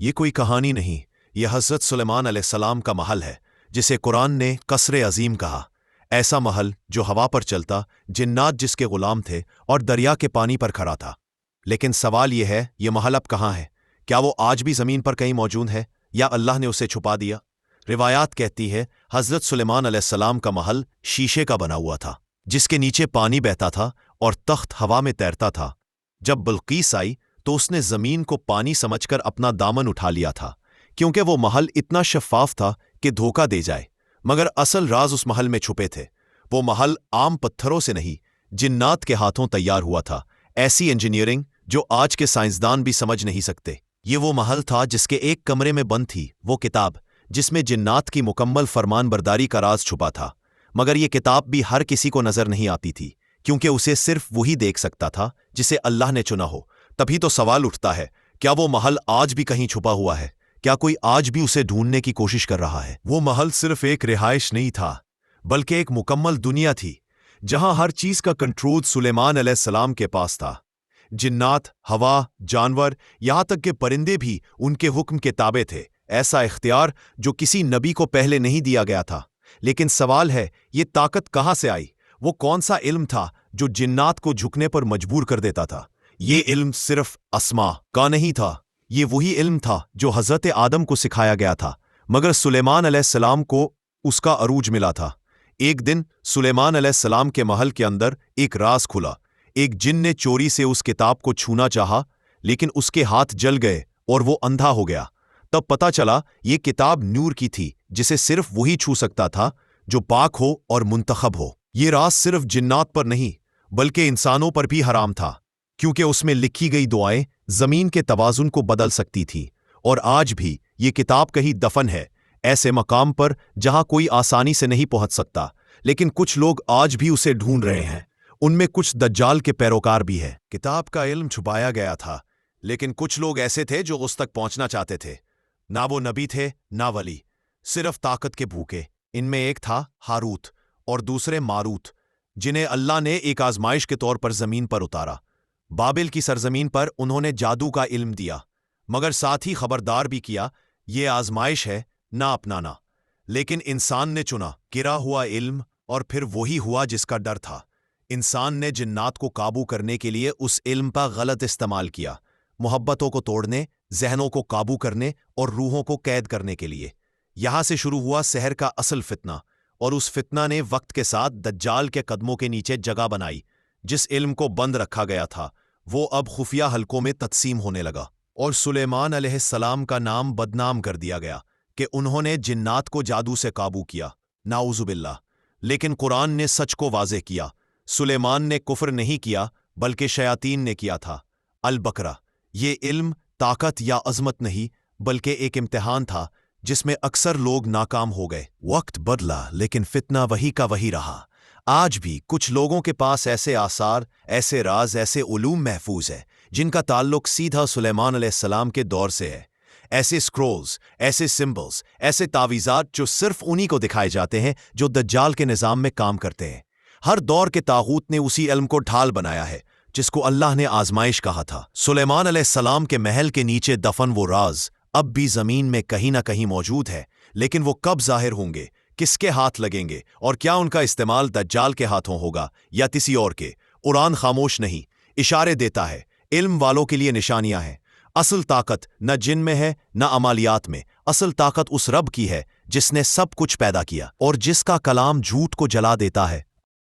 یہ کوئی کہانی نہیں، یہ حضرت سلیمان علیہ السلام کا محل ہے، جسے قرآن نے قصر عظیم کہا۔ ایسا محل جو ہوا پر چلتا، جنات جس کے غلام تھے، اور دریا کے پانی پر کھڑا تھا۔ لیکن سوال یہ ہے، یہ محل اب کہاں ہے؟ کیا وہ آج بھی زمین پر کہیں موجود ہے، یا اللہ نے اسے چھپا دیا؟ روایات کہتی ہے حضرت سلیمان علیہ السلام کا محل شیشے کا بنا ہوا تھا، جس کے نیچے پانی بہتا تھا اور تخت ہوا میں تیرتا تھا۔ جب بلقیس آئی تو اس نے زمین کو پانی سمجھ کر اپنا دامن اٹھا لیا تھا، کیونکہ وہ محل اتنا شفاف تھا کہ دھوکہ دے جائے۔ مگر اصل راز اس محل میں چھپے تھے۔ وہ محل عام پتھروں سے نہیں، جنات کے ہاتھوں تیار ہوا تھا، ایسی انجینئرنگ جو آج کے سائنسدان بھی سمجھ نہیں سکتے۔ یہ وہ محل تھا جس کے ایک کمرے میں بند تھی وہ کتاب، جس میں جنات کی مکمل فرمان برداری کا راز چھپا تھا۔ مگر یہ کتاب بھی ہر کسی کو نظر نہیں آتی تھی، کیونکہ اسے صرف وہی دیکھ سکتا تھا جسے اللہ نے چنا ہو۔ تبھی تو سوال اٹھتا ہے، کیا وہ محل آج بھی کہیں چھپا ہوا ہے؟ کیا کوئی آج بھی اسے ڈھونڈنے کی کوشش کر رہا ہے؟ وہ محل صرف ایک رہائش نہیں تھا، بلکہ ایک مکمل دنیا تھی، جہاں ہر چیز کا کنٹرول سلیمان علیہ السلام کے پاس تھا۔ جنات، ہوا، جانور، یہاں تک کہ پرندے بھی ان کے حکم کے تابع تھے۔ ایسا اختیار جو کسی نبی کو پہلے نہیں دیا گیا تھا۔ لیکن سوال ہے، یہ طاقت کہاں سے آئی؟ وہ کون سا علم تھا جو جنات کو جھکنے پر مجبور کر دیتا تھا؟ یہ علم صرف اسما کا نہیں تھا، یہ وہی علم تھا جو حضرت آدم کو سکھایا گیا تھا، مگر سلیمان علیہ السلام کو اس کا عروج ملا تھا۔ ایک دن سلیمان علیہ السلام کے محل کے اندر ایک راز کھلا۔ ایک جن نے چوری سے اس کتاب کو چھونا چاہا، لیکن اس کے ہاتھ جل گئے اور وہ اندھا ہو گیا۔ تب پتہ چلا یہ کتاب نور کی تھی، جسے صرف وہی چھو سکتا تھا جو پاک ہو اور منتخب ہو۔ یہ راز صرف جنات پر نہیں، بلکہ انسانوں پر بھی حرام تھا، کیونکہ اس میں لکھی گئی دعائیں زمین کے توازن کو بدل سکتی تھی۔ اور آج بھی یہ کتاب کہیں دفن ہے، ایسے مقام پر جہاں کوئی آسانی سے نہیں پہنچ سکتا، لیکن کچھ لوگ آج بھی اسے ڈھونڈ رہے ہیں۔ ان میں کچھ دجال کے پیروکار بھی ہیں۔ کتاب کا علم چھپایا گیا تھا، لیکن کچھ لوگ ایسے تھے جو اس تک پہنچنا چاہتے تھے۔ نہ وہ نبی تھے، نہ ولی، صرف طاقت کے بھوکے۔ ان میں ایک تھا ہاروت اور دوسرے ماروت، جنہیں اللہ نے ایک آزمائش کے طور پر زمین پر اتارا۔ بابل کی سرزمین پر انہوں نے جادو کا علم دیا، مگر ساتھ ہی خبردار بھی کیا، یہ آزمائش ہے، نہ اپنانا۔ لیکن انسان نے چنا گرا ہوا علم، اور پھر وہی ہوا جس کا ڈر تھا۔ انسان نے جنات کو قابو کرنے کے لیے اس علم کا غلط استعمال کیا، محبتوں کو توڑنے، ذہنوں کو قابو کرنے اور روحوں کو قید کرنے کے لیے۔ یہاں سے شروع ہوا سحر کا اصل فتنہ، اور اس فتنہ نے وقت کے ساتھ دجال کے قدموں کے نیچے جگہ بنائی۔ جس علم کو بند رکھا گیا تھا وہ اب خفیہ حلقوں میں تقسیم ہونے لگا، اور سلیمان علیہ السلام کا نام بدنام کر دیا گیا کہ انہوں نے جنات کو جادو سے قابو کیا، نعوذ باللہ۔ لیکن قرآن نے سچ کو واضح کیا، سلیمان نے کفر نہیں کیا بلکہ شیاطین نے کیا تھا۔ البقرہ۔ یہ علم طاقت یا عظمت نہیں، بلکہ ایک امتحان تھا جس میں اکثر لوگ ناکام ہو گئے۔ وقت بدلا لیکن فتنہ وہی کا وہی رہا۔ آج بھی کچھ لوگوں کے پاس ایسے آثار، ایسے راز، ایسے علوم محفوظ ہے جن کا تعلق سیدھا سلیمان علیہ السلام کے دور سے ہے۔ ایسے سکرولز، ایسے سمبلز، ایسے تعویذات جو صرف انہی کو دکھائے جاتے ہیں جو دجال کے نظام میں کام کرتے ہیں۔ ہر دور کے طاغوت نے اسی علم کو ڈھال بنایا ہے جس کو اللہ نے آزمائش کہا تھا۔ سلیمان علیہ السلام کے محل کے نیچے دفن وہ راز اب بھی زمین میں کہیں نہ کہیں موجود ہے، لیکن وہ کب ظاہر ہوں گے، کس کے ہاتھ لگیں گے، اور کیا ان کا استعمال دجال کے ہاتھوں ہوگا یا کسی اور کے؟ قرآن خاموش نہیں، اشارے دیتا ہے۔ علم والوں کے لیے نشانیاں ہیں۔ اصل طاقت نہ جن میں ہے، نہ عملیات میں۔ اصل طاقت اس رب کی ہے جس نے سب کچھ پیدا کیا اور جس کا کلام جھوٹ کو جلا دیتا ہے۔